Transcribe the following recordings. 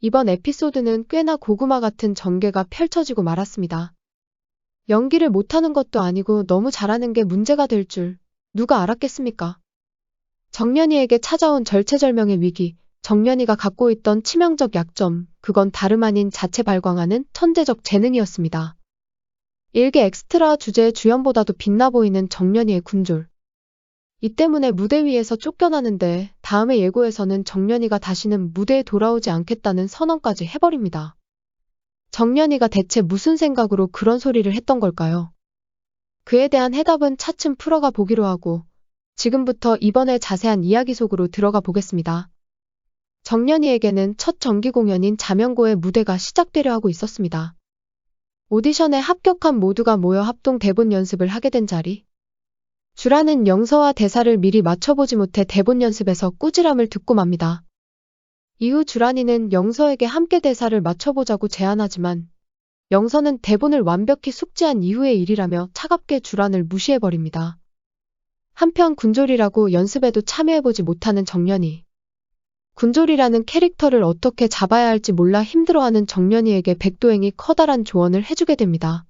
이번 에피소드는 꽤나 고구마 같은 전개가 펼쳐지고 말았습니다. 연기를 못하는 것도 아니고 너무 잘하는 게 문제가 될 줄 누가 알았겠습니까? 정연이에게 찾아온 절체절명의 위기, 정연이가 갖고 있던 치명적 약점, 그건 다름 아닌 자체 발광하는 천재적 재능이었습니다. 일개 엑스트라 주제의 주연보다도 빛나 보이는 정연이의 군졸. 이 때문에 무대 위에서 쫓겨나는데 다음의 예고에서는 정연이가 다시는 무대에 돌아오지 않겠다는 선언까지 해버립니다. 정연이가 대체 무슨 생각으로 그런 소리를 했던 걸까요? 그에 대한 해답은 차츰 풀어가 보기로 하고 지금부터 이번에 자세한 이야기 속으로 들어가 보겠습니다. 정연이에게는 첫 정기 공연인 자명고의 무대가 시작되려 하고 있었습니다. 오디션에 합격한 모두가 모여 합동 대본 연습을 하게 된 자리. 주라는 영서와 대사를 미리 맞춰보지 못해 대본 연습에서 꾸지람을 듣고 맙니다. 이후 주란이는 영서에게 함께 대사를 맞춰보자고 제안하지만 영서는 대본을 완벽히 숙지한 이후의 일이라며 차갑게 주란을 무시해버립니다. 한편 군졸이라고 연습에도 참여해보지 못하는 정연이. 군졸이라는 캐릭터를 어떻게 잡아야 할지 몰라 힘들어하는 정연이에게 백도행이 커다란 조언을 해주게 됩니다.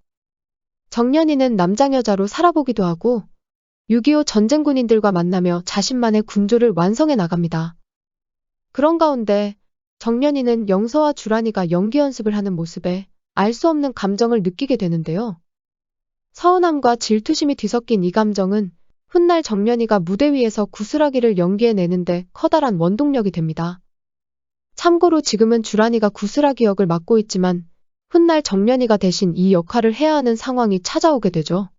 정연이는 남장 여자로 살아보기도 하고 6.25 전쟁 군인들과 만나며 자신만의 군졸을 완성해 나갑니다. 그런 가운데 정연이는 영서와 주란이가 연기 연습을 하는 모습에 알 수 없는 감정을 느끼게 되는데요. 서운함과 질투심이 뒤섞인 이 감정은 훗날 정연이가 무대 위에서 구슬하기를 연기해내는데 커다란 원동력이 됩니다. 참고로 지금은 주란이가 구슬하기 역을 맡고 있지만 훗날 정연이가 대신 이 역할을 해야 하는 상황이 찾아오게 되죠.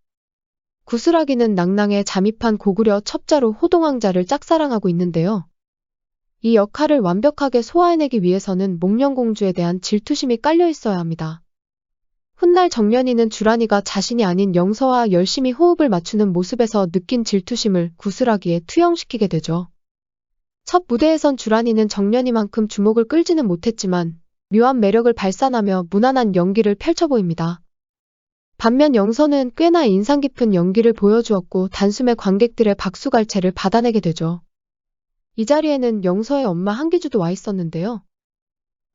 구슬하기는 낭낭에 잠입한 고구려 첩자로 호동왕자를 짝사랑하고 있는데요. 이 역할을 완벽하게 소화해내기 위해서는 목련공주에 대한 질투심이 깔려 있어야 합니다. 훗날 정연이는 주란이가 자신이 아닌 영서와 열심히 호흡을 맞추는 모습에서 느낀 질투심을 구슬하기에 투영시키게 되죠. 첫 무대에선 주란이는 정연이만큼 주목을 끌지는 못했지만 묘한 매력을 발산하며 무난한 연기를 펼쳐 보입니다. 반면 영서는 꽤나 인상 깊은 연기를 보여주었고 단숨에 관객들의 박수갈채를 받아내게 되죠. 이 자리에는 영서의 엄마 한기주도 와 있었는데요.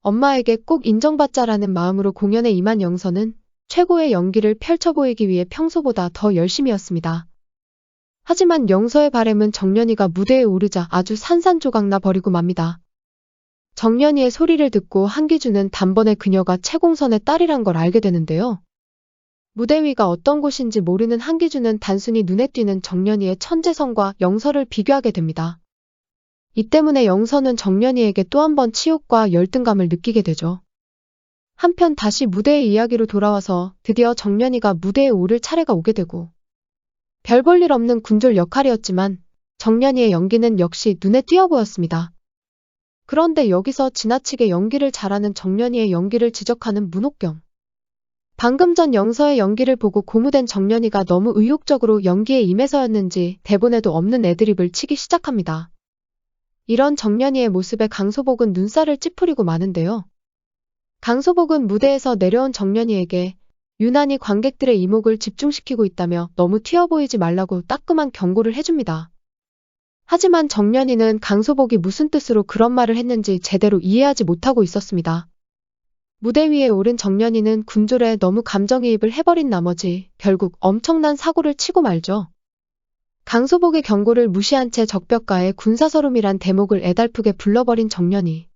엄마에게 꼭 인정받자라는 마음으로 공연에 임한 영서는 최고의 연기를 펼쳐 보이기 위해 평소보다 더 열심이었습니다. 하지만 영서의 바램은 정연이가 무대에 오르자 아주 산산조각나 버리고 맙니다. 정연이의 소리를 듣고 한기주는 단번에 그녀가 채공선의 딸이란 걸 알게 되는데요. 무대 위가 어떤 곳인지 모르는 한기주는 단순히 눈에 띄는 정연이의 천재성과 영서를 비교하게 됩니다. 이 때문에 영서는 정연이에게 또 한 번 치욕과 열등감을 느끼게 되죠. 한편 다시 무대의 이야기로 돌아와서 드디어 정연이가 무대에 오를 차례가 오게 되고 별 볼 일 없는 군졸 역할이었지만 정연이의 연기는 역시 눈에 띄어 보였습니다. 그런데 여기서 지나치게 연기를 잘하는 정연이의 연기를 지적하는 문옥경. 방금 전 영서의 연기를 보고 고무된 정연이가 너무 의욕적으로 연기에 임해서였는지 대본에도 없는 애드립을 치기 시작합니다. 이런 정연이의 모습에 강소복은 눈살을 찌푸리고 마는데요. 강소복은 무대에서 내려온 정연이에게 유난히 관객들의 이목을 집중시키고 있다며 너무 튀어 보이지 말라고 따끔한 경고를 해줍니다. 하지만 정연이는 강소복이 무슨 뜻으로 그런 말을 했는지 제대로 이해하지 못하고 있었습니다. 무대 위에 오른 정연이는 군졸에 너무 감정이입을 해버린 나머지 결국 엄청난 사고를 치고 말죠. 강소복의 경고를 무시한 채 적벽가에 군사서름이란 대목을 애달프게 불러버린 정연이.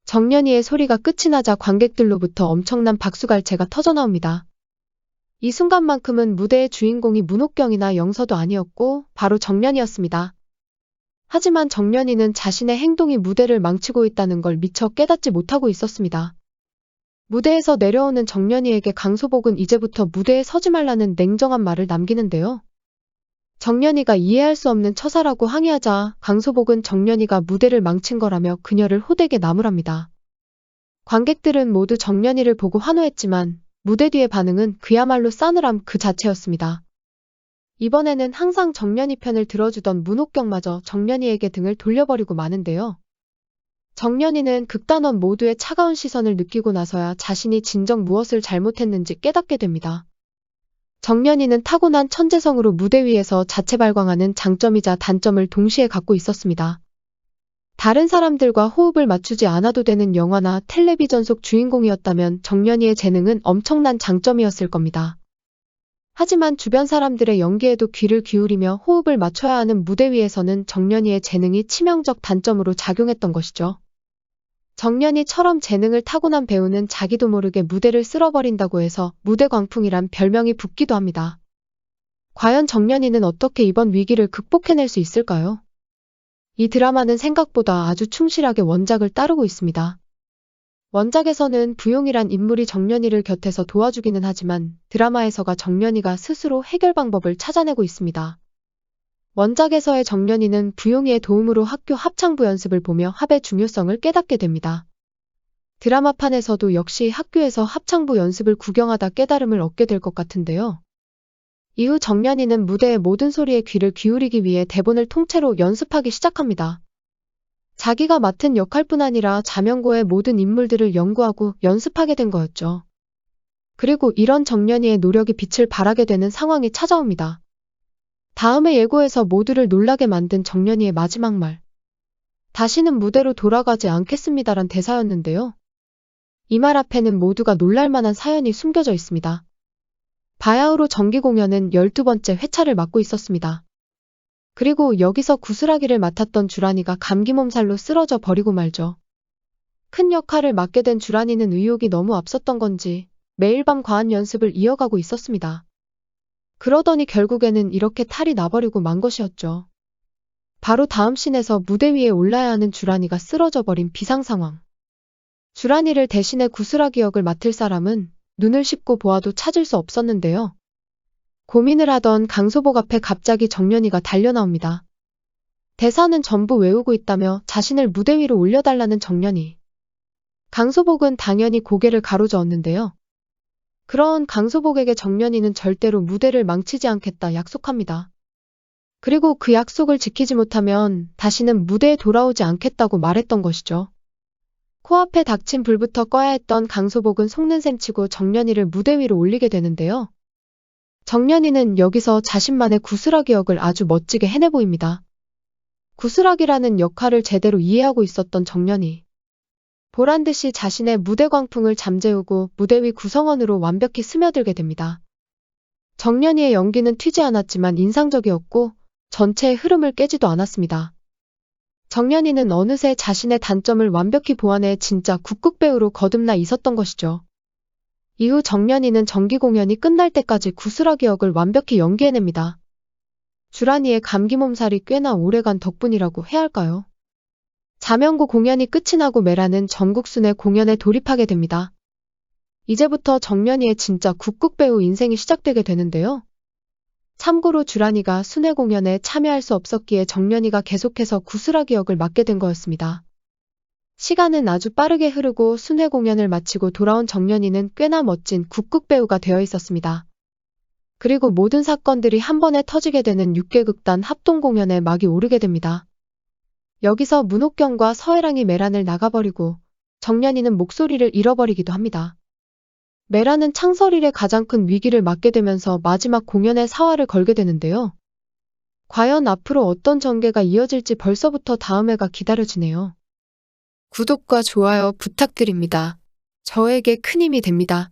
정연이의 소리가 끝이 나자 관객들로부터 엄청난 박수갈채가 터져나옵니다. 이 순간만큼은 무대의 주인공이 문옥경이나 영서도 아니었고 바로 정연이었습니다. 하지만 정연이는 자신의 행동이 무대를 망치고 있다는 걸 미처 깨닫지 못하고 있었습니다. 무대에서 내려오는 정연이에게 강소복은 이제부터 무대에 서지 말라는 냉정한 말을 남기는데요. 정연이가 이해할 수 없는 처사라고 항의하자 강소복은 정연이가 무대를 망친 거라며 그녀를 호되게 나무랍니다. 관객들은 모두 정연이를 보고 환호했지만 무대 뒤의 반응은 그야말로 싸늘함 그 자체였습니다. 이번에는 항상 정연이 편을 들어주던 문옥경마저 정연이에게 등을 돌려버리고 마는데요. 정연이는 극단원 모두의 차가운 시선을 느끼고 나서야 자신이 진정 무엇을 잘못했는지 깨닫게 됩니다. 정연이는 타고난 천재성으로 무대 위에서 자체 발광하는 장점이자 단점을 동시에 갖고 있었습니다. 다른 사람들과 호흡을 맞추지 않아도 되는 영화나 텔레비전 속 주인공이었다면 정연이의 재능은 엄청난 장점이었을 겁니다. 하지만 주변 사람들의 연기에도 귀를 기울이며 호흡을 맞춰야 하는 무대 위에서는 정연이의 재능이 치명적 단점으로 작용했던 것이죠. 정연이처럼 재능을 타고난 배우는 자기도 모르게 무대를 쓸어버린다고 해서 무대 광풍이란 별명이 붙기도 합니다. 과연 정연이는 어떻게 이번 위기를 극복해낼 수 있을까요? 이 드라마는 생각보다 아주 충실하게 원작을 따르고 있습니다. 원작에서는 부용이란 인물이 정연이를 곁에서 도와주기는 하지만 드라마에서가 정연이가 스스로 해결 방법을 찾아내고 있습니다. 원작에서의 정연이는 부용이의 도움으로 학교 합창부 연습을 보며 합의 중요성을 깨닫게 됩니다. 드라마판에서도 역시 학교에서 합창부 연습을 구경하다 깨달음을 얻게 될 것 같은데요. 이후 정연이는 무대의 모든 소리에 귀를 기울이기 위해 대본을 통째로 연습하기 시작합니다. 자기가 맡은 역할뿐 아니라 자명고의 모든 인물들을 연구하고 연습하게 된 거였죠. 그리고 이런 정연이의 노력이 빛을 발하게 되는 상황이 찾아옵니다. 다음의 예고에서 모두를 놀라게 만든 정연이의 마지막 말. 다시는 무대로 돌아가지 않겠습니다란 대사였는데요. 이 말 앞에는 모두가 놀랄만한 사연이 숨겨져 있습니다. 바야흐로 정기 공연은 12번째 회차를 맡고 있었습니다. 그리고 여기서 구슬하기를 맡았던 주란이가 감기 몸살로 쓰러져 버리고 말죠. 큰 역할을 맡게 된 주란이는 의욕이 너무 앞섰던 건지 매일 밤 과한 연습을 이어가고 있었습니다. 그러더니 결국에는 이렇게 탈이 나버리고 만 것이었죠. 바로 다음 씬에서 무대 위에 올라야 하는 주란이가 쓰러져 버린 비상 상황. 주란이를 대신해 구슬하기 역을 맡을 사람은 눈을 씹고 보아도 찾을 수 없었는데요. 고민을 하던 강소복 앞에 갑자기 정연이가 달려나옵니다. 대사는 전부 외우고 있다며 자신을 무대 위로 올려달라는 정연이. 강소복은 당연히 고개를 가로저었는데요. 그런 강소복에게 정연이는 절대로 무대를 망치지 않겠다 약속합니다. 그리고 그 약속을 지키지 못하면 다시는 무대에 돌아오지 않겠다고 말했던 것이죠. 코앞에 닥친 불부터 꺼야 했던 강소복은 속는 셈 치고 정연이를 무대 위로 올리게 되는데요. 정연이는 여기서 자신만의 구슬하기 역을 아주 멋지게 해내 보입니다. 구슬하기라는 역할을 제대로 이해하고 있었던 정연이. 보란듯이 자신의 무대 광풍을 잠재우고 무대 위 구성원으로 완벽히 스며들게 됩니다. 정연이의 연기는 튀지 않았지만 인상적이었고 전체의 흐름을 깨지도 않았습니다. 정연이는 어느새 자신의 단점을 완벽히 보완해 진짜 국극배우로 거듭나 있었던 것이죠. 이후 정연이는 정기 공연이 끝날 때까지 구슬하기 역을 완벽히 연기해냅니다. 주란이의 감기 몸살이 꽤나 오래간 덕분이라고 해야 할까요? 자명고 공연이 끝이 나고 메라는 전국순회 공연에 돌입하게 됩니다. 이제부터 정연이의 진짜 국극배우 인생이 시작되게 되는데요. 참고로 주란이가 순회 공연에 참여할 수 없었기에 정연이가 계속해서 구슬하기 역을 맡게 된 거였습니다. 시간은 아주 빠르게 흐르고 순회 공연을 마치고 돌아온 정연이는 꽤나 멋진 국극배우가 되어 있었습니다. 그리고 모든 사건들이 한 번에 터지게 되는 6개극단 합동공연에 막이 오르게 됩니다. 여기서 문옥경과 서혜랑이 메란을 나가버리고 정연이는 목소리를 잃어버리기도 합니다. 메란은 창설일의 가장 큰 위기를 맞게 되면서 마지막 공연에 사활을 걸게 되는데요. 과연 앞으로 어떤 전개가 이어질지 벌써부터 다음 회가 기다려지네요. 구독과 좋아요 부탁드립니다. 저에게 큰 힘이 됩니다.